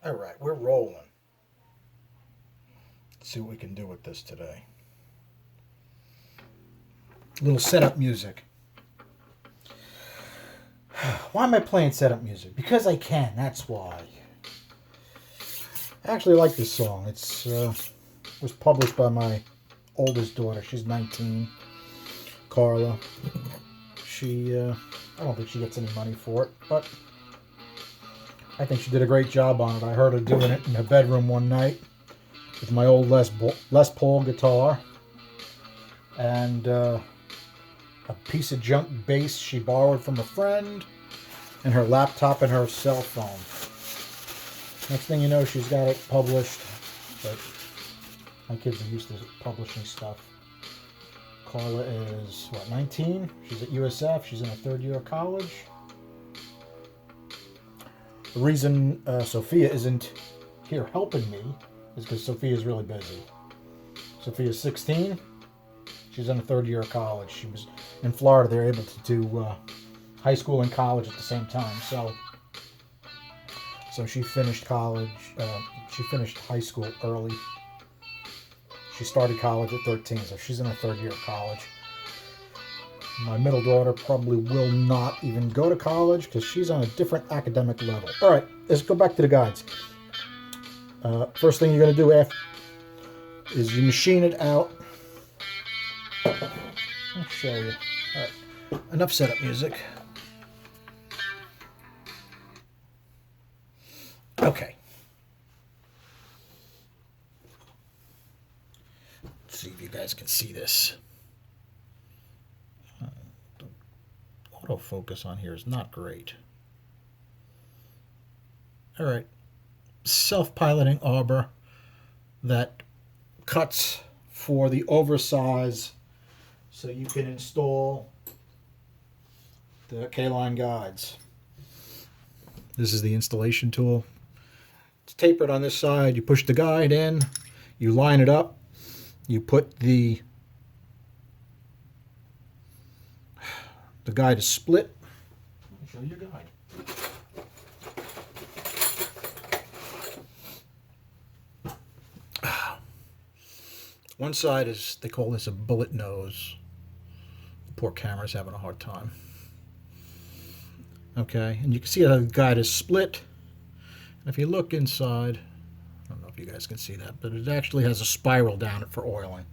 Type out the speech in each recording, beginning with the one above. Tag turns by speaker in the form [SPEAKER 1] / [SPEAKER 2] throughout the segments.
[SPEAKER 1] All right, we're rolling. Let's see what we can do with this today. A little setup music. Why am I playing setup music? Because I can, that's why. I actually like this song. It's was published by my oldest daughter. She's 19, Carla. I don't think she gets any money for it, but I think she did a great job on it. I heard her doing it in her bedroom one night with my old Les Paul guitar and a piece of junk bass she borrowed from a friend and her laptop and her cell phone. Next thing you know, she's got it published. But my kids are used to publishing stuff. Carla is, 19? She's at USF. She's in her third year of college. The reason Sophia isn't here helping me is because Sophia's really busy. Sophia's 16. She's in the third year of college. She was in Florida. They're able to do high school and college at the same time. So she finished college. She finished high school early. She started college at 13, so she's in her third year of college. My middle daughter probably will not even go to college because she's on a different academic level. All right, let's go back to the guides. First thing you're going to do is you machine it out. I'll show you. All right, enough setup music. Okay. Let's see if you guys can see this. The autofocus on here is not great. All right. Self-piloting arbor that cuts for the oversize so you can install the K-line guides. This is the installation tool. It's tapered on this side. You push the guide in, you line it up, you put the guide is split. Let me show you your guide. One side is, they call this a bullet nose. The poor camera's having a hard time. Okay, and you can see how the guide is split. And if you look inside, I don't know if you guys can see that, but it actually has a spiral down it for oiling.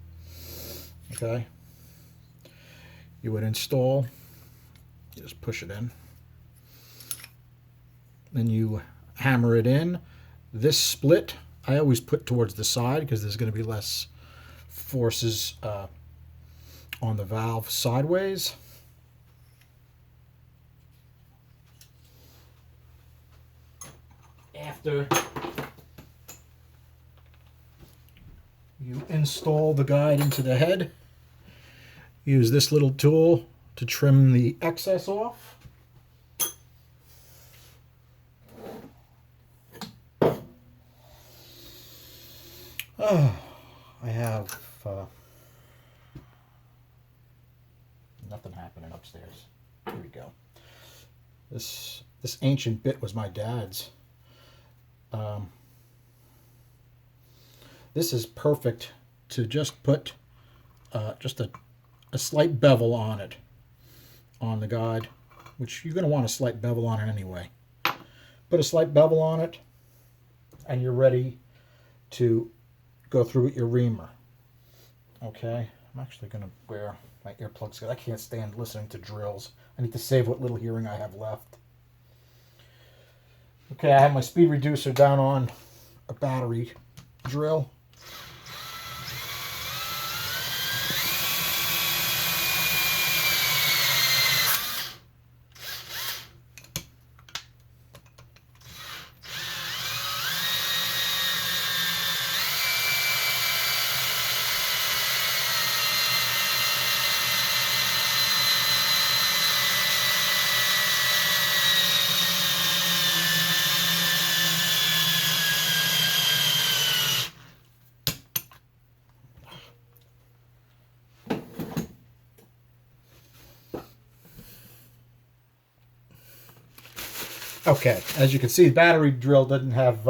[SPEAKER 1] Okay, you would install, just push it in, then you hammer it in. This split I always put towards the side because there's going to be less forces on the valve sideways. After you install the guide into the head, use this little tool to trim the excess off. Oh, I have nothing happening upstairs. Here we go. This ancient bit was my dad's. This is perfect to just put just a slight bevel on it, on the guide, which you're going to want a slight bevel on it anyway. Put a slight bevel on it, and you're ready to go through with your reamer. Okay, I'm actually going to wear my earplugs because I can't stand listening to drills. I need to save what little hearing I have left. Okay, I have my speed reducer down on a battery drill. Okay, as you can see, the battery drill doesn't have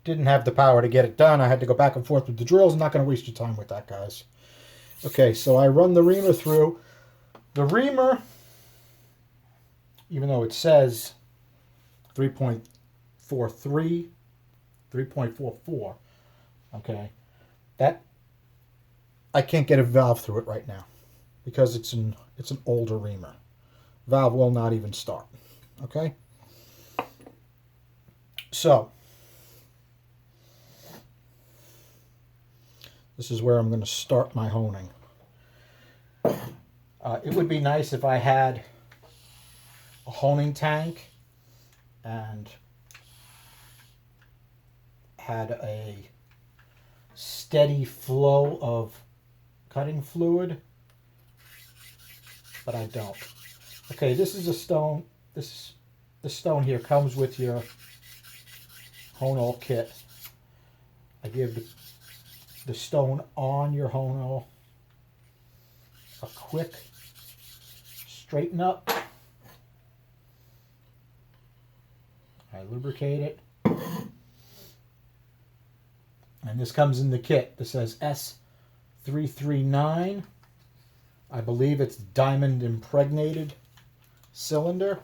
[SPEAKER 1] didn't have the power to get it done. I had to go back and forth with the drills. I'm not going to waste your time with that, guys. Okay, so I run the reamer through. The reamer, even though it says 3.43, 3.44, okay, that I can't get a valve through it right now because it's an older reamer. Valve will not even start. Okay, so this is where I'm going to start my honing. It would be nice if I had a honing tank and had a steady flow of cutting fluid, but I don't. Okay, this is a stone. This stone here comes with your honal kit. I give the stone on your honal a quick straighten up. I lubricate it. And this comes in the kit. This says S339. I believe it's diamond impregnated cylinder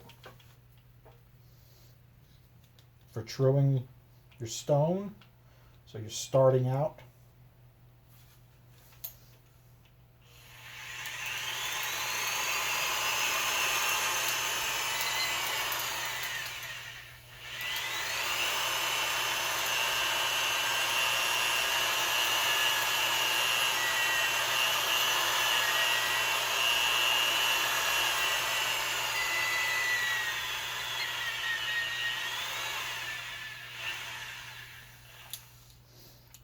[SPEAKER 1] for truing your stone. So you're starting out.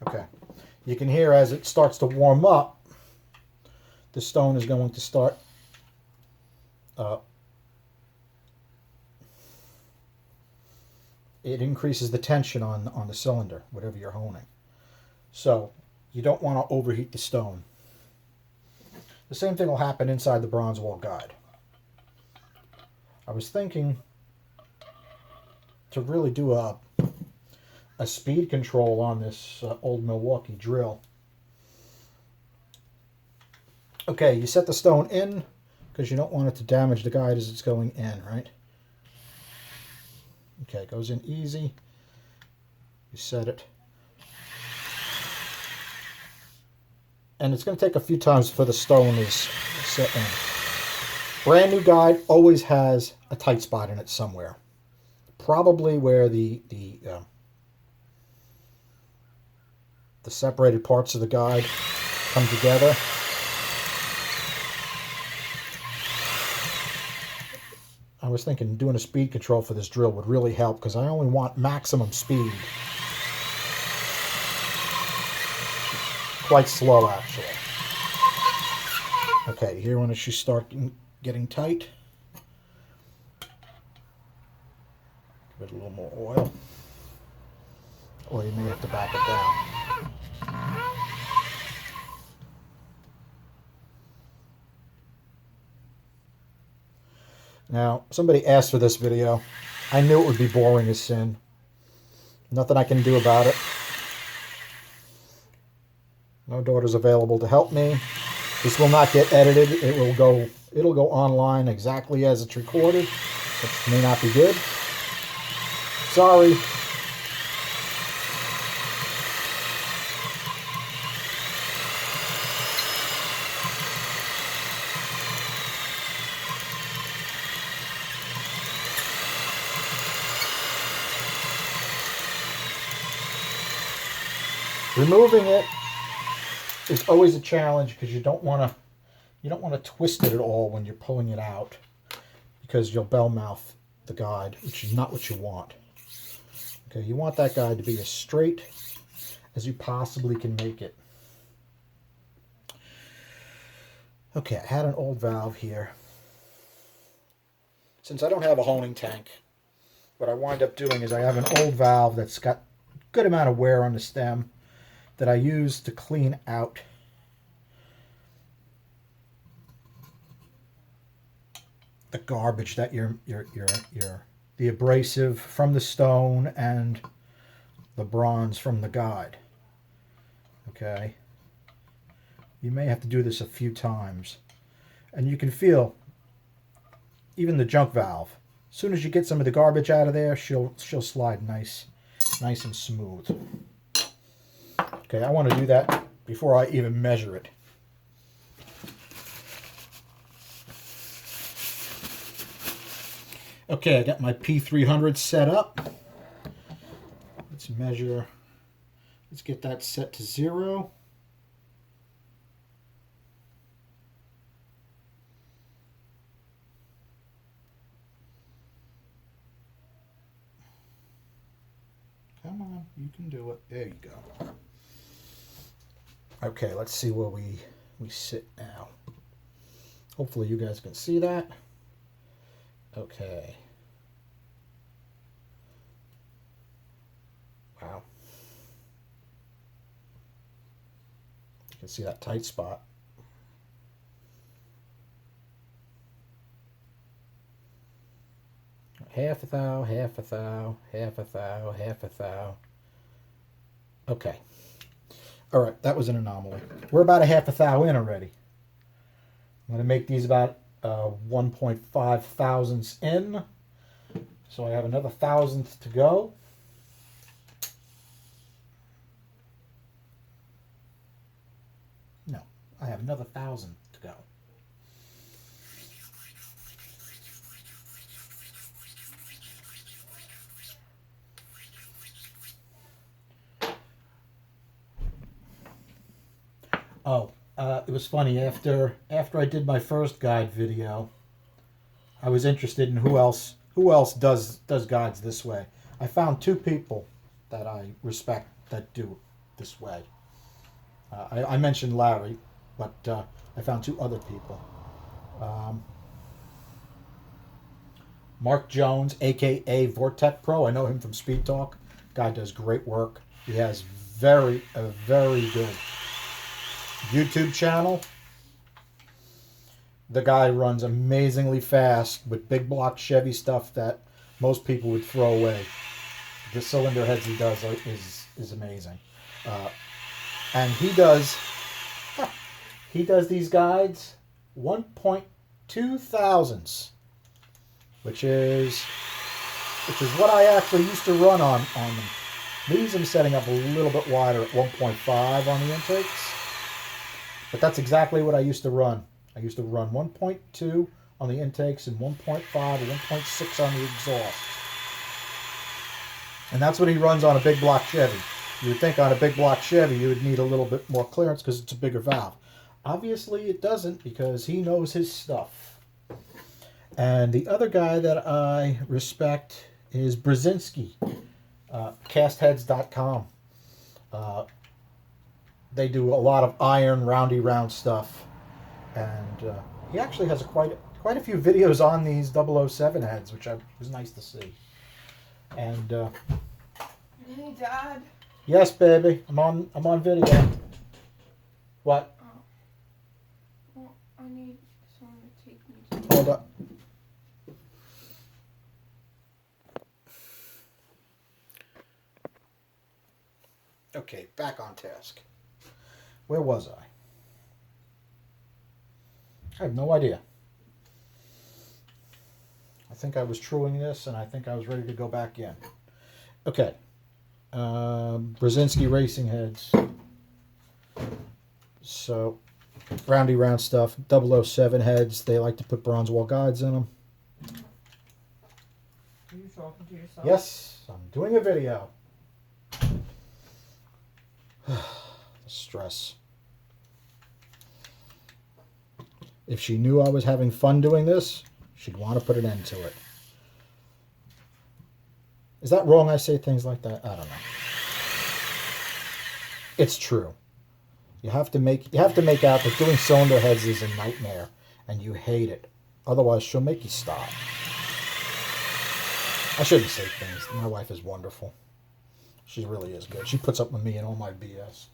[SPEAKER 1] Okay, you can hear as it starts to warm up, the stone is going to start it increases the tension on the cylinder, whatever you're honing. So you don't want to overheat the stone. The same thing will happen inside the bronze wall guide. I was thinking to really do a speed control on this old Milwaukee drill. Okay, you set the stone in because you don't want it to damage the guide as it's going in, right? Okay, it goes in easy. You set it. And it's going to take a few times before the stone is set in. Brand new guide always has a tight spot in it somewhere. Probably where the separated parts of the guide come together. I was thinking doing a speed control for this drill would really help because I only want maximum speed. Quite slow, actually. Okay, here when it should start getting tight. Give it a little more oil. Or you may have to back it down. Now, somebody asked for this video. I knew it would be boring as sin. Nothing I can do about it. No daughter's available to help me. This will not get edited. It'll go online exactly as it's recorded. It may not be good. Sorry. Removing it is always a challenge because you don't want to twist it at all when you're pulling it out because you'll bell mouth the guide, which is not what you want. Okay, you want that guide to be as straight as you possibly can make it. Okay, I had an old valve here. Since I don't have a honing tank, what I wind up doing is I have an old valve that's got a good amount of wear on the stem that I use to clean out the garbage that the abrasive from the stone and the bronze from the guide. Okay. You may have to do this a few times. And you can feel even the junk valve. As soon as you get some of the garbage out of there, she'll slide nice and smooth. Okay, I want to do that before I even measure it. Okay, I got my P300 set up. Let's measure. Let's get that set to 0. Come on, you can do it. There you go. Okay, let's see where we sit now. Hopefully you guys can see that. Okay. Wow. You can see that tight spot. Half a thou, half a thou, half a thou, half a thou. Okay. All right, that was an anomaly. We're about a half a thou in already. I'm going to make these about 1.5 thousandths in. So I have another thousandth to go. No, I have another thousandth to go. Oh, it was funny. After I did my first guide video, I was interested in who else does guides this way. I found 2 people that I respect that do it this way. I mentioned Larry, but I found 2 other people. Mark Jones, aka Vortec Pro. I know him from Speed Talk. Guy does great work. He has a very good YouTube channel. The guy runs amazingly fast with big block Chevy stuff that most people would throw away. The cylinder heads he does is amazing. And he does these guides 1.2 thousandths, which is what I actually used to run on them. These I'm setting up a little bit wider at 1.5 on the intakes. But that's exactly what I used to run. I used to run 1.2 on the intakes and 1.5 or 1.6 on the exhaust. And that's what he runs on a big block Chevy. You would think on a big block Chevy you would need a little bit more clearance because it's a bigger valve. Obviously it doesn't, because he knows his stuff. And the other guy that I respect is Brzezinski, castheads.com. They do a lot of iron, roundy round stuff. And he actually has quite a few videos on these 007 heads, which was nice to see. And
[SPEAKER 2] hey, Dad.
[SPEAKER 1] Yes, baby. I'm on video. What?
[SPEAKER 2] Oh. Well, I need someone to take me to...
[SPEAKER 1] Hold up. Okay, back on task. Where was I? I have no idea. I think I was truing this, and I think I was ready to go back in. Okay. Brzezinski racing heads. So, roundy round stuff. 007 heads. They like to put bronze wall guides in them.
[SPEAKER 2] Are you talking to yourself?
[SPEAKER 1] Yes, I'm doing a video. Stress. If she knew I was having fun doing this, she'd want to put an end to it. Is that wrong I say things like that? I don't know. It's true. You have to make out that doing cylinder heads is a nightmare and you hate it. Otherwise she'll make you stop. I shouldn't say things. My wife is wonderful. She really is good. She puts up with me and all my BS.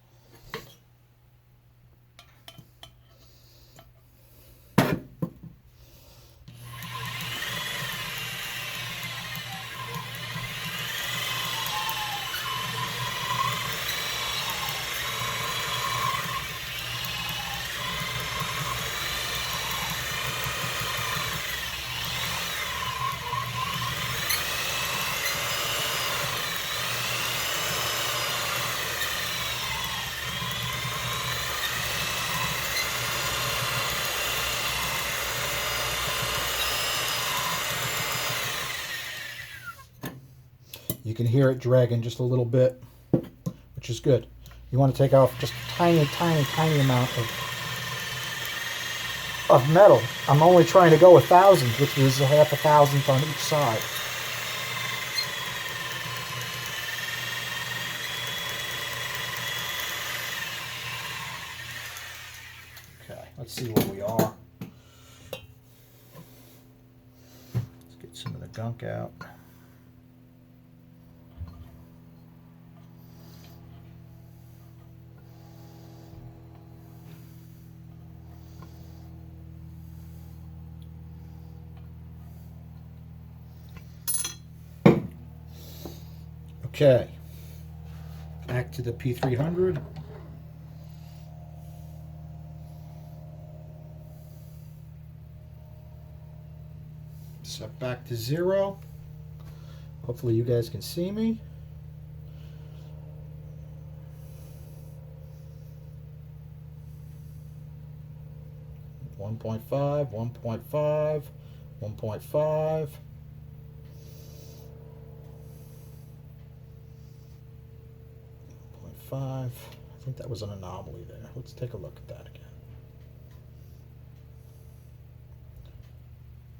[SPEAKER 1] You can hear it dragging just a little bit, which is good. You want to take off just a tiny, tiny, tiny amount of metal. I'm only trying to go 1,000, which is a half a thousandth on each side. Okay, let's see where we are. Let's get some of the gunk out. Okay, back to the P300. Set back to 0. Hopefully you guys can see me. One 1.5, 1.5, 1.5. 1.5. I think that was an anomaly there. Let's take a look at that again.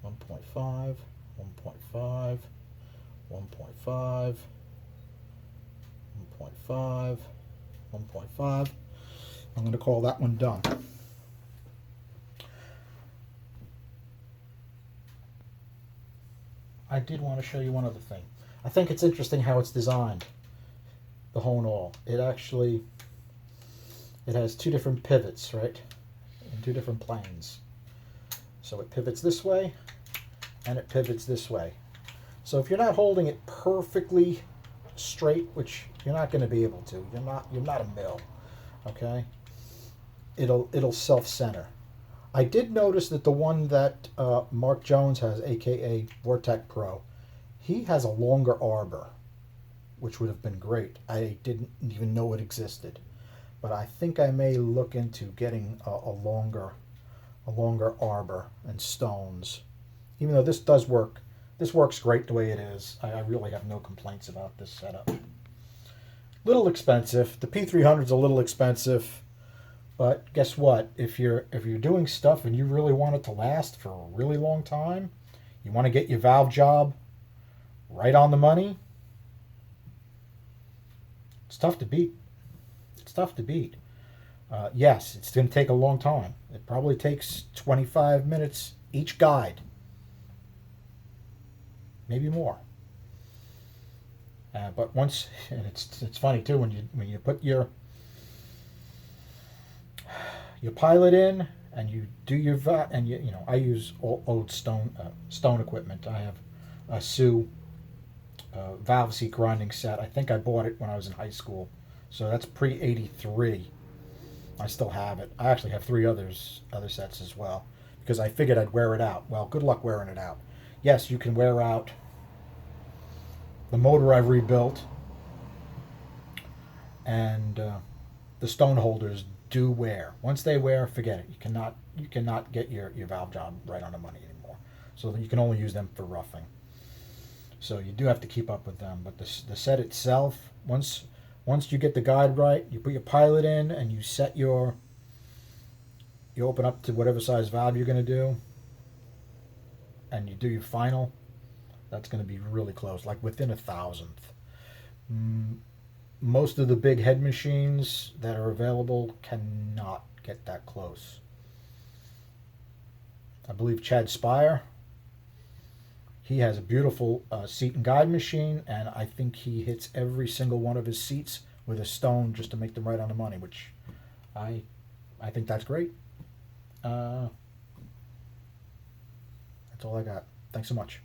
[SPEAKER 1] 1.5, 1.5, 1.5, 1.5, 1.5. I'm going to call that one done. I did want to show you one other thing. I think it's interesting how it's designed, the hone all. It has two different pivots, right? In two different planes. So it pivots this way and it pivots this way. So if you're not holding it perfectly straight, which you're not going to be able to, you're not a mill, okay? It'll self-center. I did notice that the one that Mark Jones has, aka Vortec Pro, he has a longer arbor, which would have been great. I didn't even know it existed, but I think I may look into getting a longer arbor and stones. Even though this does work, this works great the way it is. I really have no complaints about this setup. Little expensive. The P300 is a little expensive. But guess what? If you're doing stuff and you really want it to last for a really long time, you want to get your valve job right on the money, it's tough to beat. It's tough to beat. Yes, it's going to take a long time. It probably takes 25 minutes each guide, maybe more. But once, and it's funny too when you put your pilot in and you do your and you know, I use old stone equipment. I have a Sioux valve seat grinding set. I think I bought it when I was in high school, so that's pre-83. I still have it. I actually have 3 other sets as well, because I figured I'd wear it out. Well, good luck wearing it out. Yes, you can wear out the motor I've rebuilt, and the stone holders do wear. Once they wear, forget it. You cannot get your valve job right on the money anymore. So you can only use them for roughing. So you do have to keep up with them. But the set itself, once you get the guide right, you put your pilot in and you set you open up to whatever size valve you're going to do, and you do your final, that's going to be really close, like within 1,000th. Most of the big head machines that are available cannot get that close. I believe Chad Spire, he has a beautiful seat and guide machine, and I think he hits every single one of his seats with a stone just to make them right on the money, which I think that's great. That's all I got. Thanks so much.